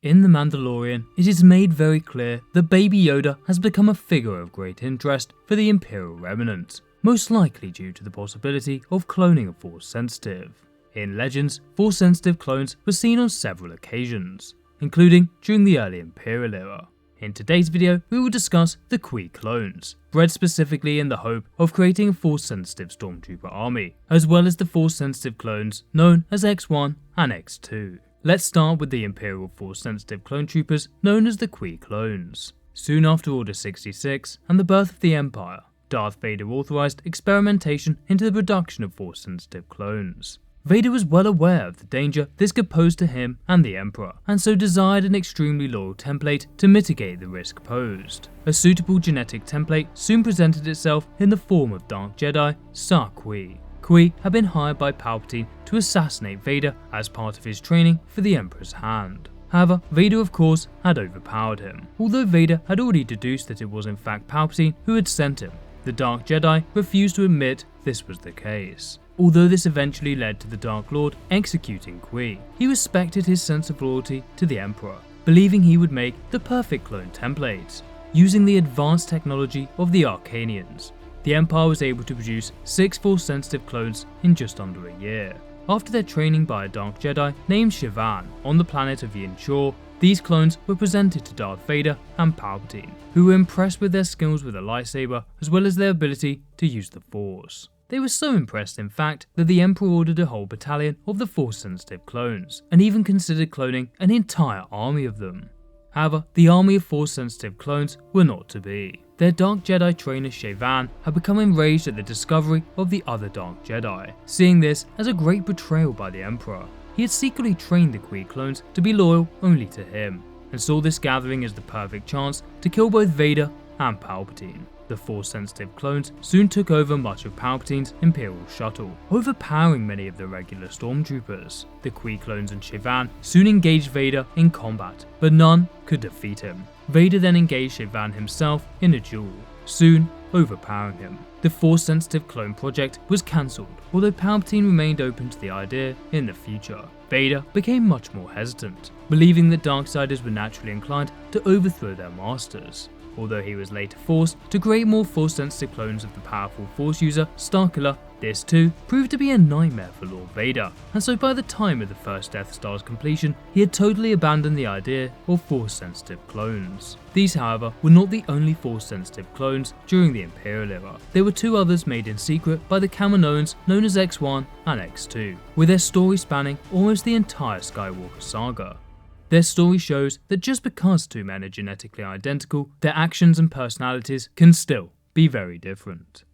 In The Mandalorian, it is made very clear that Baby Yoda has become a figure of great interest for the Imperial remnant, most likely due to the possibility of cloning a Force-sensitive. In Legends, Force-sensitive clones were seen on several occasions, including during the early Imperial era. In today's video, we will discuss the Cuis Clones, bred specifically in the hope of creating a Force-sensitive Stormtrooper army, as well as the Force-sensitive clones known as X1 and X2. Let's start with the Imperial Force-sensitive clone troopers known as the Cuis Clones. Soon after Order 66 and the birth of the Empire, Darth Vader authorized experimentation into the production of Force-sensitive clones. Vader was well aware of the danger this could pose to him and the Emperor, and so desired an extremely loyal template to mitigate the risk posed. A suitable genetic template soon presented itself in the form of Dark Jedi Quee. Quee had been hired by Palpatine to assassinate Vader as part of his training for the Emperor's hand. However, Vader of course had overpowered him. Although Vader had already deduced that it was in fact Palpatine who had sent him, the Dark Jedi refused to admit this was the case. Although this eventually led to the Dark Lord executing Quee, he respected his sense of loyalty to the Emperor, believing he would make the perfect clone templates. Using the advanced technology of the Arcanians, the Empire was able to produce 6 Force-sensitive clones in just under a year. After their training by a Dark Jedi named Shivan on the planet of Yin Shor, these clones were presented to Darth Vader and Palpatine, who were impressed with their skills with a lightsaber as well as their ability to use the Force. They were so impressed in fact that the Emperor ordered a whole battalion of the Force-sensitive clones, and even considered cloning an entire army of them. However, the army of Force-sensitive clones were not to be. Their Dark Jedi trainer Shivan had become enraged at the discovery of the other Dark Jedi, seeing this as a great betrayal by the Emperor. He had secretly trained the Cuis clones to be loyal only to him, and saw this gathering as the perfect chance to kill both Vader and Palpatine. The Force-sensitive clones soon took over much of Palpatine's Imperial shuttle, overpowering many of the regular Stormtroopers. The Cuis clones and Shivan soon engaged Vader in combat, but none could defeat him. Vader then engaged Shivan himself in a duel, soon overpowering him. The Force-sensitive clone project was cancelled, although Palpatine remained open to the idea in the future. Vader became much more hesitant, believing that Darksiders were naturally inclined to overthrow their masters. Although he was later forced to create more Force-sensitive clones of the powerful Force user Starkiller, this too proved to be a nightmare for Lord Vader, and so by the time of the first Death Star's completion, he had totally abandoned the idea of Force-sensitive clones. These, however, were not the only Force-sensitive clones during the Imperial era. There were 2 others made in secret by the Kaminoans known as X1 and X2, with their story spanning almost the entire Skywalker saga. Their story shows that just because 2 men are genetically identical, their actions and personalities can still be very different.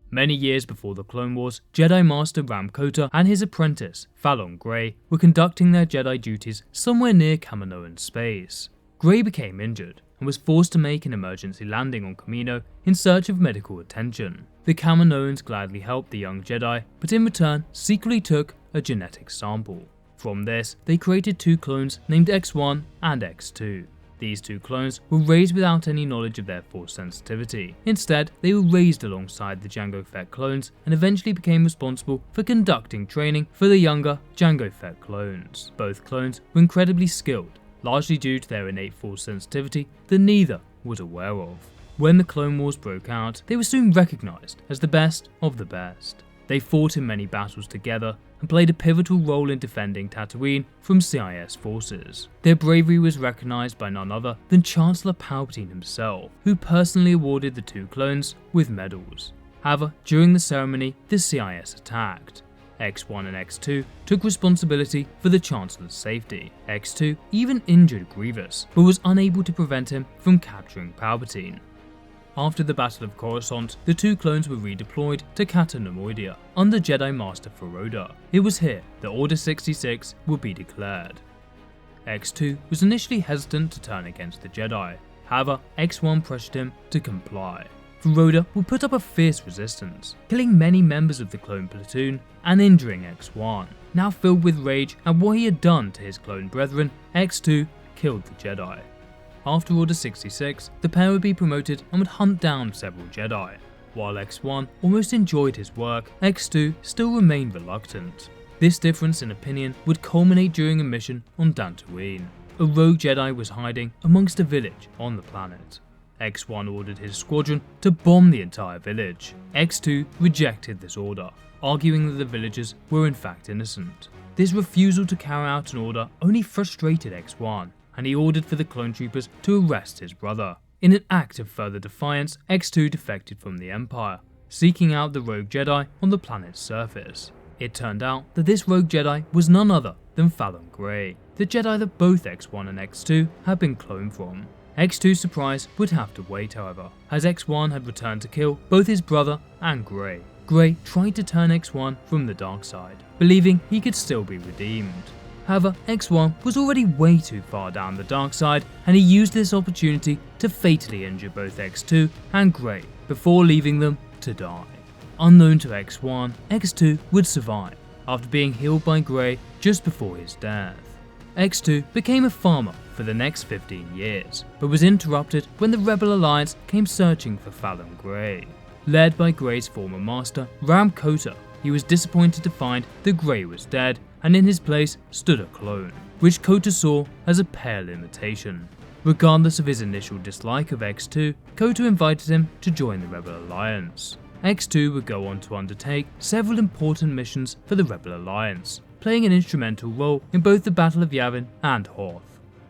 Many years before the Clone Wars, Jedi Master Ram Kota and his apprentice, Fallon Gray, were conducting their Jedi duties somewhere near Kaminoan space. Gray became injured and was forced to make an emergency landing on Kamino in search of medical attention. The Kaminoans gladly helped the young Jedi, but in return secretly took a genetic sample. From this, they created 2 clones named X1 and X2. These 2 clones were raised without any knowledge of their Force sensitivity. Instead, they were raised alongside the Jango Fett clones and eventually became responsible for conducting training for the younger Jango Fett clones. Both clones were incredibly skilled, largely due to their innate Force sensitivity that neither was aware of. When the Clone Wars broke out, they were soon recognized as the best of the best. They fought in many battles together and played a pivotal role in defending Tatooine from CIS forces. Their bravery was recognized by none other than Chancellor Palpatine himself, who personally awarded the 2 clones with medals. However, during the ceremony, the CIS attacked. X1 and X2 took responsibility for the Chancellor's safety. X2 even injured Grievous, but was unable to prevent him from capturing Palpatine. After the Battle of Coruscant, the 2 clones were redeployed to Kata Nemoidia under Jedi Master Feroda. It was here that Order 66 would be declared. X2 was initially hesitant to turn against the Jedi, however X1 pressured him to comply. Feroda would put up a fierce resistance, killing many members of the clone platoon and injuring X1. Now filled with rage at what he had done to his clone brethren, X2 killed the Jedi. After Order 66, the pair would be promoted and would hunt down several Jedi. While X1 almost enjoyed his work, X2 still remained reluctant. This difference in opinion would culminate during a mission on Dantooine. a rogue Jedi was hiding amongst a village on the planet. X1 ordered his squadron to bomb the entire village. X2 rejected this order, arguing that the villagers were in fact innocent. This refusal to carry out an order only frustrated X1, and he ordered for the clone troopers to arrest his brother. In an act of further defiance, X2 defected from the Empire, seeking out the rogue Jedi on the planet's surface. It turned out that this rogue Jedi was none other than Fallon Gray, the Jedi that both X1 and X2 had been cloned from. X2's surprise would have to wait, however, as X1 had returned to kill both his brother and Gray. Gray tried to turn X1 from the dark side, believing he could still be redeemed. However, X1 was already way too far down the dark side, and he used this opportunity to fatally injure both X2 and Gray before leaving them to die. Unknown to X1, X2 would survive after being healed by Gray just before his death. X2 became a farmer for the next 15 years, but was interrupted when the Rebel Alliance came searching for Fallon Gray. Led by Gray's former master, Ram Kota, he was disappointed to find that Gray was dead, and in his place stood a clone, which Kota saw as a pale imitation. Regardless of his initial dislike of X2, Kota invited him to join the Rebel Alliance. X2 would go on to undertake several important missions for the Rebel Alliance, playing an instrumental role in both the Battle of Yavin and Hoth.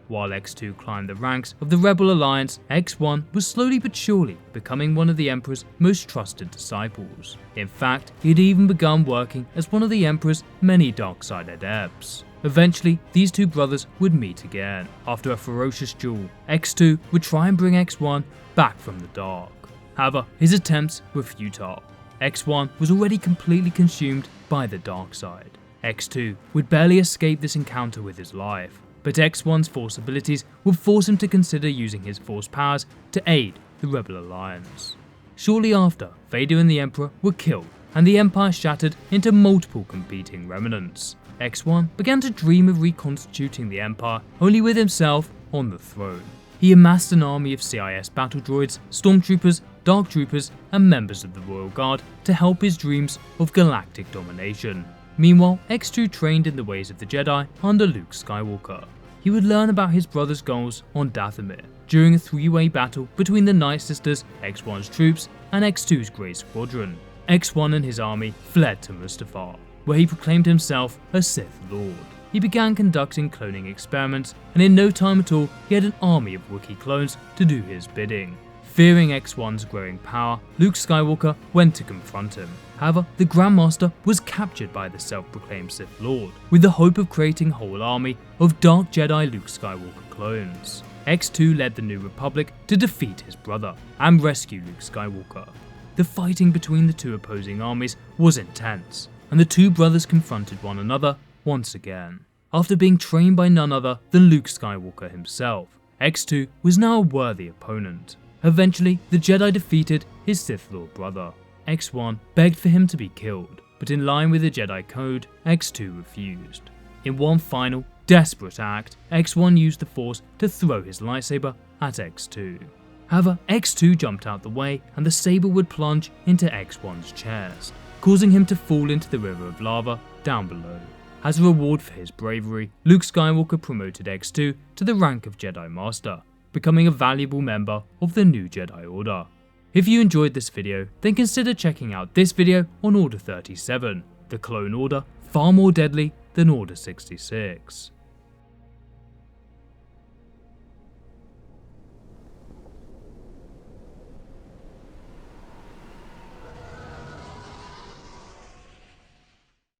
While X2 climbed the ranks of the Rebel Alliance, X1 was slowly but surely becoming one of the Emperor's most trusted disciples. In fact, he had even begun working as one of the Emperor's many dark side adepts. Eventually, these two brothers would meet again. After a ferocious duel, X2 would try and bring X1 back from the dark. However, his attempts were futile. X1 was already completely consumed by the dark side. X2 would barely escape this encounter with his life, but X1's Force abilities would force him to consider using his Force powers to aid the Rebel Alliance. Shortly after, Vader and the Emperor were killed, and the Empire shattered into multiple competing remnants. X1 began to dream of reconstituting the Empire, only with himself on the throne. He amassed an army of CIS battle droids, stormtroopers, dark troopers, and members of the Royal Guard to help his dreams of galactic domination. Meanwhile, X2 trained in the ways of the Jedi under Luke Skywalker. He would learn about his brother's goals on Dathomir during a three-way battle between the Night Sisters, X1's troops, and X2's Grey Squadron. X1 and his army fled to Mustafar, where he proclaimed himself a Sith Lord. He began conducting cloning experiments, and in no time at all, he had an army of Wookiee clones to do his bidding. Fearing X1's growing power, Luke Skywalker went to confront him. However, the Grandmaster was captured by the self-proclaimed Sith Lord, with the hope of creating a whole army of Dark Jedi Luke Skywalker clones. X2 led the New Republic to defeat his brother and rescue Luke Skywalker. The fighting between the two opposing armies was intense, and the two brothers confronted one another once again. After being trained by none other than Luke Skywalker himself, X2 was now a worthy opponent. Eventually, the Jedi defeated his Sith Lord brother. X1 begged for him to be killed, but in line with the Jedi Code, X2 refused. In one final, desperate act, X1 used the Force to throw his lightsaber at X2. However, X2 jumped out the way and the saber would plunge into X1's chest, causing him to fall into the river of lava down below. As a reward for his bravery, Luke Skywalker promoted X2 to the rank of Jedi Master, becoming a valuable member of the new Jedi Order. If you enjoyed this video, then consider checking out this video on Order 37, the Clone Order, far more deadly than Order 66.